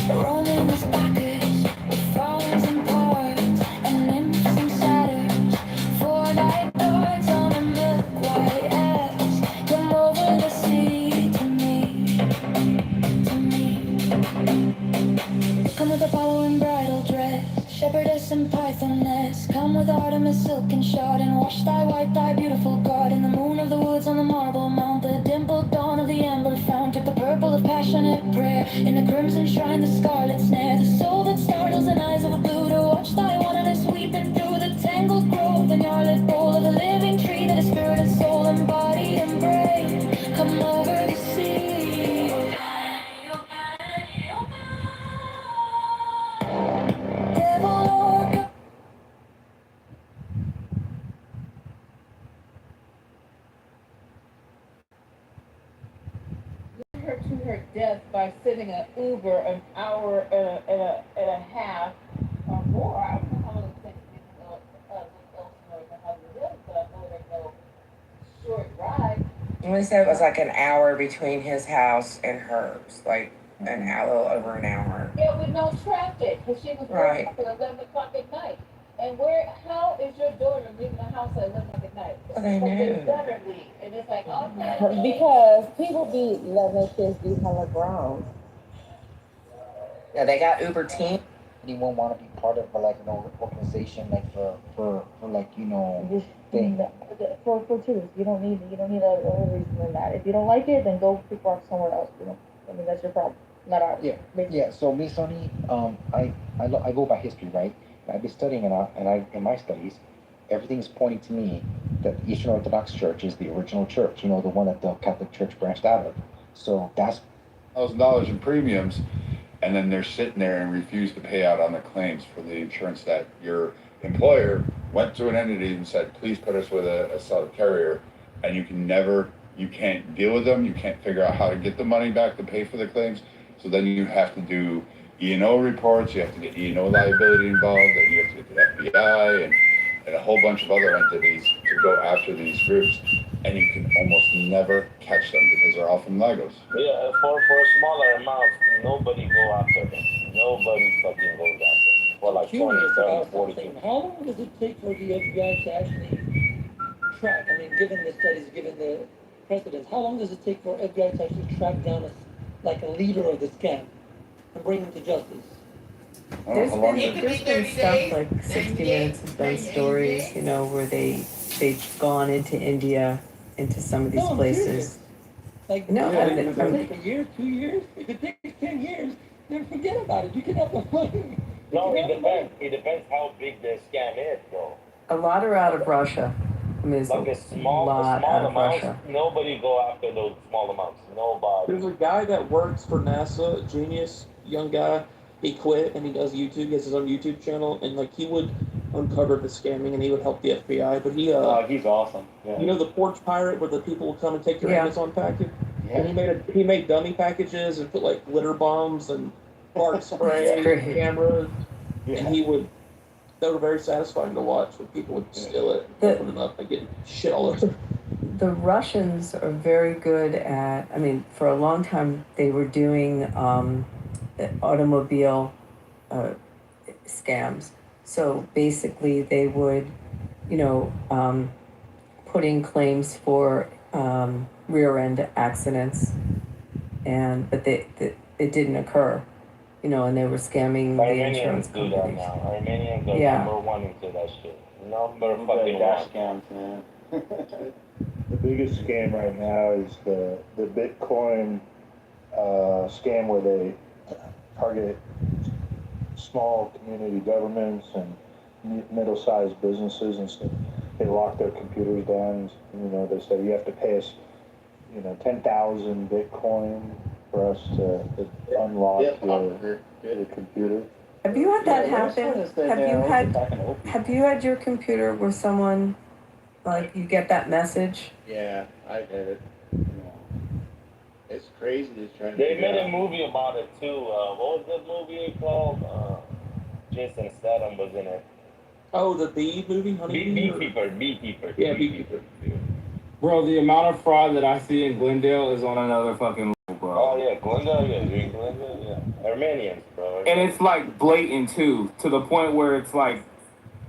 Rolling his backers with thrones and parts and nymphs and satyrs. 4 night lords on a milk white ass. Come over the sea to me, to me. Come with Apollo in bridal dress, shepherdess and pythoness. Come with Artemis silk and shard, and wash thy white, thy beautiful guard. In the moon of the woods on the marble mount, the dimpled dawn of the amber fount took the purple of passionate prayer. In the crimson shrine, the scarlet snare, the soul that startles and eyes of a blue to watch thy wilderness weeping through the tangled grove, the gnarled bowl of the living tree that is spirit and soul and body and brain. Come over the sea. Devil or God. Her to her death by sitting an Uber an hour and a half or more. I don't know how many things else know how to live, but I know they go short ride. We said it was like an hour between his house and hers, like an hour, a little over an hour. Yeah, with no traffic, because she was Right. working till 11 o'clock at night. And how is your daughter leaving the house at 11 o'clock at night? Well, they Because knew. they better leave. And it's like, okay. Because people be letting their kids be hella grown. Yeah, they got Uber team. Anyone want to be part of organization like for like Just thing. for twos. You don't need a reason than that. If you don't like it, then go pick rock somewhere else. I mean, that's your problem, not ours. Yeah. So me, Sonny, I go by history, right? I've been studying it out, and in my studies, everything's pointing to me that the Eastern Orthodox Church is the original church. The one that the Catholic Church branched out of. So that's $1,000 in premiums, and then they're sitting there and refuse to pay out on the claims for the insurance that your employer went to an entity and said, please put us with a sub-carrier, and you can't deal with them, you can't figure out how to get the money back to pay for the claims, so then you have to do E&O reports, you have to get E&O liability involved, and you have to get the FBI and a whole bunch of other entities to go after these groups, and you can almost never catch them because they're all from Lagos. Yeah, for a smaller amount, nobody go after them. Nobody fucking goes after them. For like 20, Curious 30, about 40 something. people. How long does it take for the FBI to actually track? I mean, given the studies, given the precedents, how long does it take for FBI to actually track down like a leader of the scam and bring him to justice? There's How long been, is it? there's been stuff like 60 Minutes has done stories, you know, where they've gone into India, into some of these No, I'm places. serious. Like, No, yeah, I'm- it could I'm- take a year, 2 years. If it takes 10 years, then forget about it. You can have the money. No, it depends. It depends how big the scam is, though. A lot are out of Russia. I mean, there's Like a a small lot out of amounts, Russia. nobody go after those small amounts. Nobody. There's a guy that works for NASA, genius, young guy. He quit and he does YouTube. He has his own YouTube channel, and like he would uncover the scamming and he would help the FBI. But he, he's awesome. Yeah. you know, the porch pirate where the people would come and take your Yeah. Amazon package. Yeah. And he made dummy packages and put like glitter bombs and fart spray, Great. cameras, Yeah. and he would. They were very satisfying to watch when people would steal it, open it up, and get shit all over. The Russians are very good at, I mean, for a long time, they were doing automobile scams. So basically, they would, you know, put in claims for rear end accidents, but it didn't occur, you know, and they were scamming the insurance Armenians do that companies. now. Armenians are Yeah. number one into that shit. Number Dash fucking one. scams, man. The biggest scam right now is the Bitcoin scam where they target small community governments and middle-sized businesses and stuff. They lock their computers down. And, you know, they say you have to pay us, 10,000 Bitcoin for us to unlock your computer. Have you had that happen? Have Have you had your computer where someone, like, you get that message? Yeah, I've had it. It's crazy. It's trying to. They figure made a out. movie about it too. What was that movie called? Jason Statham was in it. Oh, the bee movie, Honey Bee? Beekeeper. Yeah, Beekeeper. Bro, the amount of fraud that I see in Glendale is on another fucking level, bro. Oh yeah, Glendale, yeah. Armenians, bro. And it's like blatant too, to the point where it's like,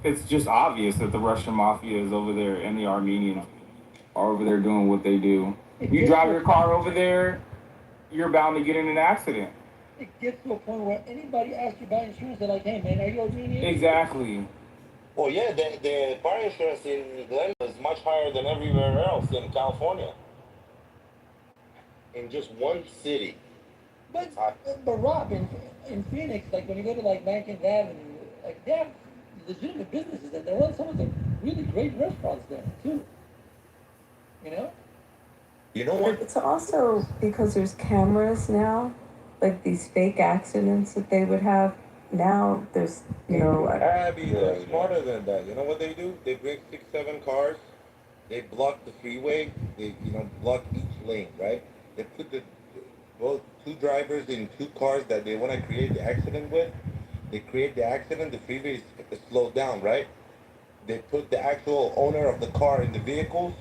it's just obvious that the Russian mafia is over there and the Armenians are over there doing what they do. You drive your car over there, you're bound to get in an accident. It gets to a point where anybody asks you about insurance, they're like, hey man, are you Armenian? Exactly. Well, yeah, the car insurance in Glendale is much higher than everywhere else in California. In just one city. But Rob, in Phoenix, like when you go to like Mankins Avenue, like they have legitimate businesses and there are some of the really great restaurants there too. You know? You know what? It's also because there's cameras now, like these fake accidents that they would have. Now there's, Abby, they're smarter than that. You know what they do? They bring 6, 7 cars. They block the freeway. They, block each lane, right? They put both 2 drivers in 2 cars that they want to create the accident with. They create the accident. The freeway is slowed down, right? They put the actual owner of the car in the vehicles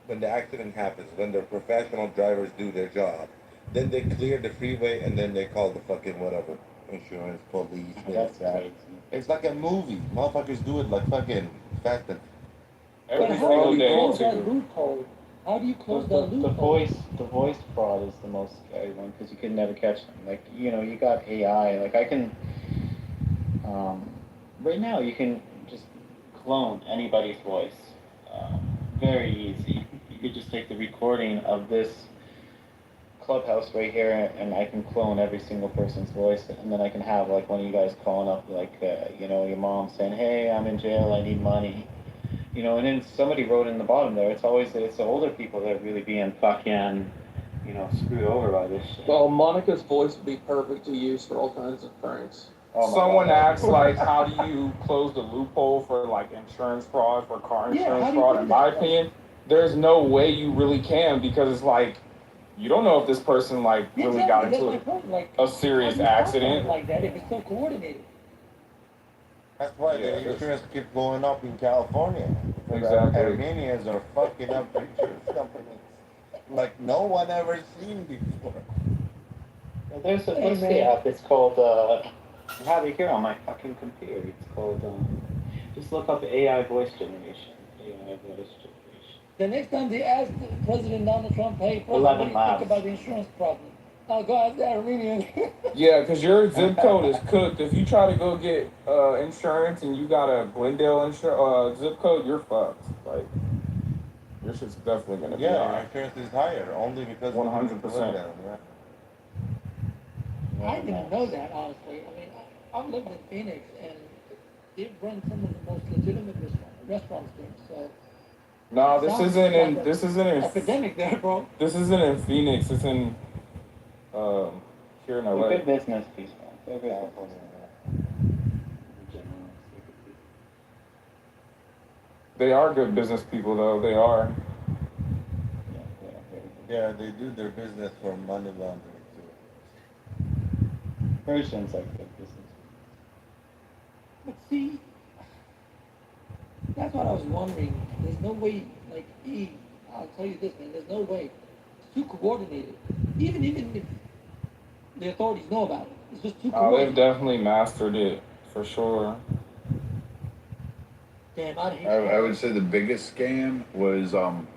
when the accident happens, when the professional drivers do their job. Then they clear the freeway and then they call the fucking whatever. Insurance, police, That's crazy. It's like a movie. Motherfuckers do it like fucking Fast and But how do you close that loophole? How do you close that loophole? The voice fraud is the most scary one because you can never catch them. Like, you got AI. Like I can, right now you can just clone anybody's voice. Very easy. You could just take the recording of this Clubhouse right here, and I can clone every single person's voice, and then I can have like one of you guys calling up, like your mom saying, "Hey, I'm in jail, I need money," and then somebody wrote in the bottom there. It's the older people that are really being fucking, screwed over by this shit. Well, Monica's voice would be perfect to use for all kinds of pranks. Someone asked, like, how do you close the loophole for, like, insurance fraud, for car insurance fraud? In my opinion, there's no way you really can, because it's like, You don't know if this person like really got Exactly, into that's my point. Like, a serious how do you talk about it accident. like that if it's so coordinated? That's why Yeah, the insurance keeps blowing up in California. Because Exactly. Armenians are fucking up the insurance companies like no one ever seen before. Well, there's a, Hey, what's the man. app? It's called, I have it here on my fucking computer. It's called, just look up AI voice generation. AI voice generation. The next time they ask President Donald Trump, hey, President, 11 what do you labs. think about the insurance problem? I'll go ask the Armenian. Yeah, because your zip code is cooked. If you try to go get insurance and you got a Glendale zip code, you're fucked. Like, your shit's definitely gonna be Yeah, your high. insurance is higher only because 100%. Yeah. I didn't know that, honestly. I mean, I've lived in Phoenix, and they've run some of the most legitimate restaurants there, so... No, this Sounds isn't in. like This isn't in. epidemic there, bro. This isn't in Phoenix. It's in here in They're LA. good business people. They're good business. They are good business people, though. They are. Yeah, they do their business for money laundering too. Persians are good business. But see, that's what I was wondering. There's no way, like, I'll tell you this, man, there's no way. It's too coordinated. Even if the authorities know about it, it's just too Oh, coordinated. they've definitely mastered it for sure. Damn, I hate I would say the biggest scam was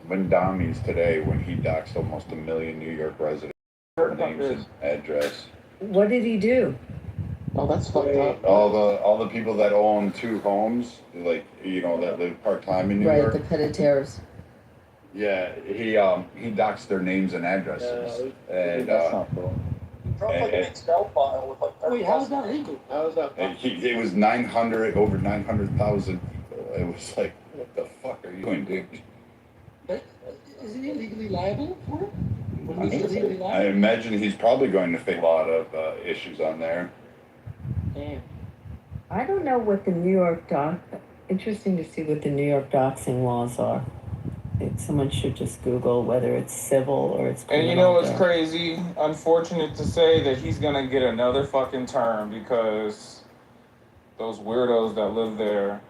Vendamis today when he doxed almost 1 million New York residents. Names and address. What did he do? Oh, that's fucked up. All the people that own 2 homes, like that live part time in New Right, York. the Pediteros. Yeah, he doxed their names and addresses, and That's not cool. Dropped like an Excel file with like 30 Wait, how is that legal? How is that and it was over 900,000 people. It was like, what the fuck are you doing, dude? But isn't he legally liable for it? I Is he legally liable? imagine he's probably going to face a lot of issues on there. Damn. I don't know what the New York interesting to see what the New York doxing laws are. I think someone should just Google whether it's civil or it's criminal. And you know what's there. crazy? Unfortunate to say that he's gonna get another fucking term because those weirdos that live there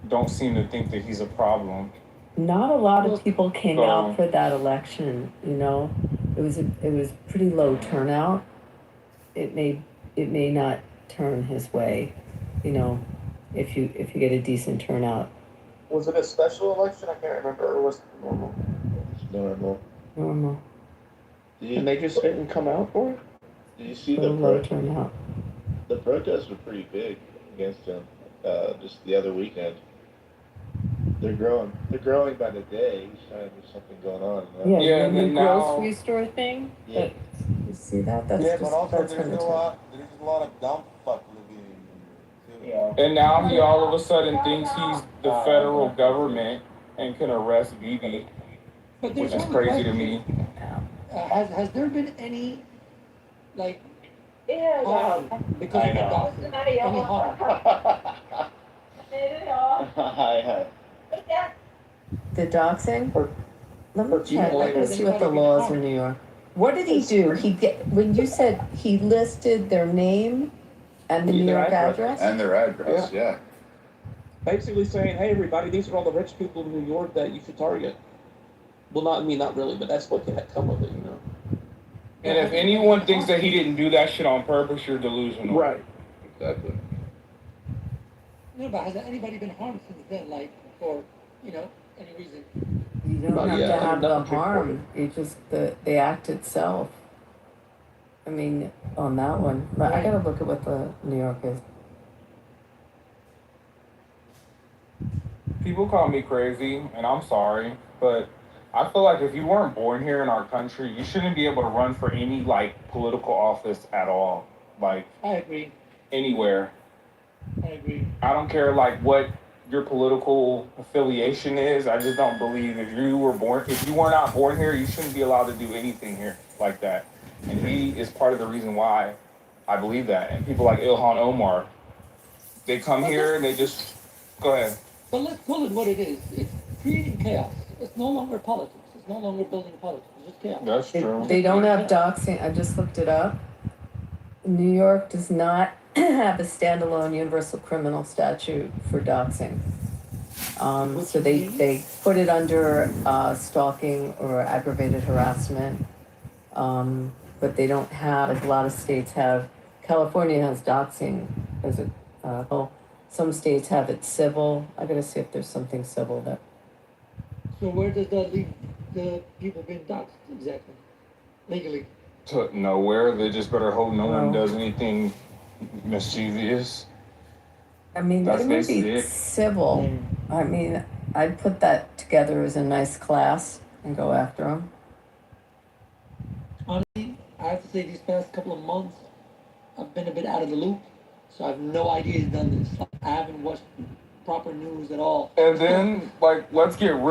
don't seem to think that he's a problem. Not a lot of people came So- out for that election, It was pretty low turnout. It may not turn his way, if you get a decent turnout. Was it a special election? I can't remember. Or was it normal? It's normal. Normal. And they just didn't come out for it? Did you see Little low turnout. the protests were pretty big against him just the other weekend. They're growing by the day. Each time there's something going on. Yeah, Yeah, the and new then now- grocery store thing. Yeah. You see that? That's Yeah, just, but also that's there's gonna a turn. lot of dumb fuck living in here too. Yeah. And now he all of a sudden thinks he's the federal government and can arrest Bibi, But which there's is one crazy to question. me. Has there been any, like, Yeah, harm because of the know. doxing? Any harm? The doxing? Let me for check. people Let me see what the laws in New York. What did he do? When you said he listed their name and the New Their York address. address? And their address, yeah. Basically saying, hey, everybody, these are all the rich people in New York that you should target. Well, not really, but that's what had come of it, And if anyone thinks that he didn't do that shit on purpose, you're delusional. Right. Exactly. No, but has anybody been harmed since then, like, for, any reason? You don't Not have yet. to have the Nothing's harm. You just the act itself. I mean, on that one. But I gotta look at what the New York is. People call me crazy, and I'm sorry, but I feel like if you weren't born here in our country, you shouldn't be able to run for any political office at all, I agree. anywhere. I agree. I don't care what your political affiliation is. I just don't believe if you were not born here, you shouldn't be allowed to do anything here like that. And he is part of the reason why I believe that. And people like Ilhan Omar, they come here and they just go ahead. But let's call it what it is. It's creating chaos. It's no longer politics. It's no longer building politics. It's just chaos. That's true. They don't have doxing. I just looked it up. New York does not have a standalone universal criminal statute for doxing. So they put it under stalking or aggravated harassment. But they don't have, like a lot of states have, California has doxing as a, well, some states have it civil. I gotta see if there's something civil that, So where does that leave the people being doxxed exactly? Legally? To nowhere. They just better hope no one Well. does anything mischievous. I mean, That's it would basically be it. civil. I mean, I'd put that together as a nice class and go after them. Honestly, I have to say these past couple of months, I've been a bit out of the loop, so I have no idea he's done this. I haven't watched proper news at all. And then, like, let's get real.